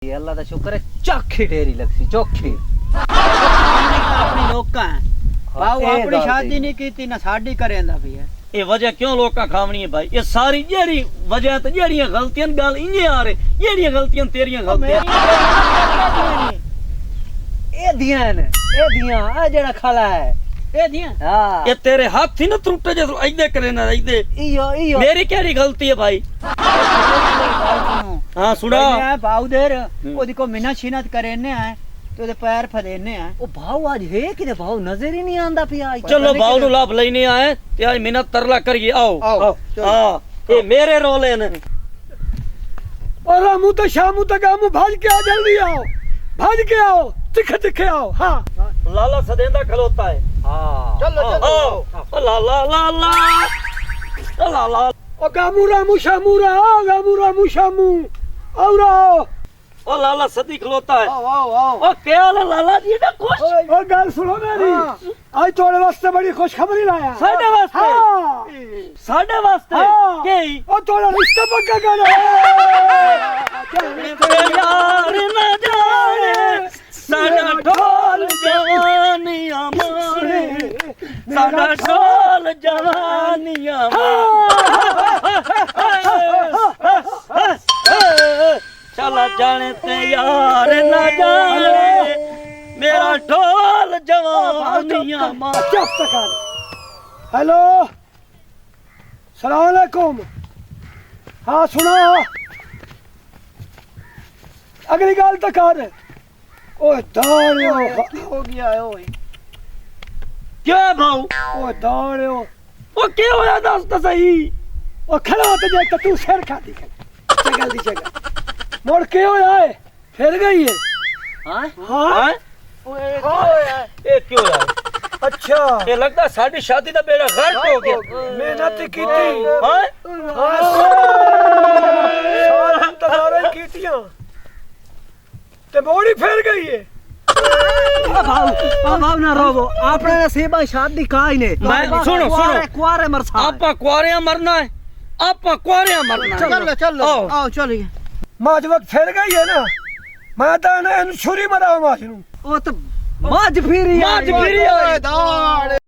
अल्लाह का शुक्र है चोखी ढेरी लगसी चोखी अपनी लोका है भाऊ ये अपनी गल शादी सही। नहीं की ना साडी करेंदा भी है ये वजह क्यों लोका खावनी है भाई ये सारी जेड़ी वजह तो जेड़ियां गलतियां गल इन्हें आ रहे जेड़ियां गलतियां तेरियां गलतियां ए दियां आ जेड़ा खाला है ए दियां हां ये तेरे हाथ ही ना त्रुटे जे ऐदे करे ना ऐदे इयो मेरी केड़ी गलती है भाई हां सुना मैं भाऊ देर ओदी को मिन्नत शिनत करेने आए तो ओदे पैर फदेने आए ओ भाऊ आज है कि भाऊ नजर ही नहीं आंदा पिया चलो बाऊ नु लाभ लेने आए ते आज मिन्नत तरला करिए आओ आओ, चलो। हां ये मेरे रोले ने और रामू तो शामू तक हम भाज के आ जल्दी आओ भाज के आओ तिखे तिखे आओ हाँ लाला सदेंदा खलोता है हां चलो ओ लाला लाला ओ लाला ओ गामू रामू शामू रामू शामू आओ राओ ओ लाला सदी खलोता है आओ आओ आओ ओ क्या हाल है लाला जी ने खुश और गल सुनो मेरी आज थोड़े वास्ते बड़ी खुशखबरी लाया साडे वास्ते हाँ साडे वास्ते हाँ। के और थोड़ा रिश्ता पक्का करो यार न जाने साडा ढोल जवानियां मारे साडा ढोल जवानियां मारे चला जाने ते यार न जाने मेरा ढोल जवानियां मारे चुप तक हेलो सलाम अलैकुम हाँ सुनो अगली गल तो कर ओए दाड़ियो हो गया है ओए क्या भाऊ ओए दाड़ियो ओ क्या होया दस तो सही ओ खड़ा तो जे तू सिर खाती चगल दी चगल मोड़ के होया है फिर गई है हां हाँ ओए ओए ये क्यों यार अच्छा ये लगता है साडी शादी का बेड़ा गर्क हो गया मेहनत की थी हाँ साल इंतजार कीतियां ते मोड़ी फिर गई है भाऊ ना रोवो आपने नसीबा शादी काई ने मैं- सुनो, सुनो। कुआरे मरसा आपा कुआरियां मरना है आपा कुआरियां मरना है चलो चलो आओ। आओ चलिए माज वक्त फिर गई है ना मैं तो इन छुरी मरा माज नू ओ तो माज फिरी माज फिरी ओए दाड़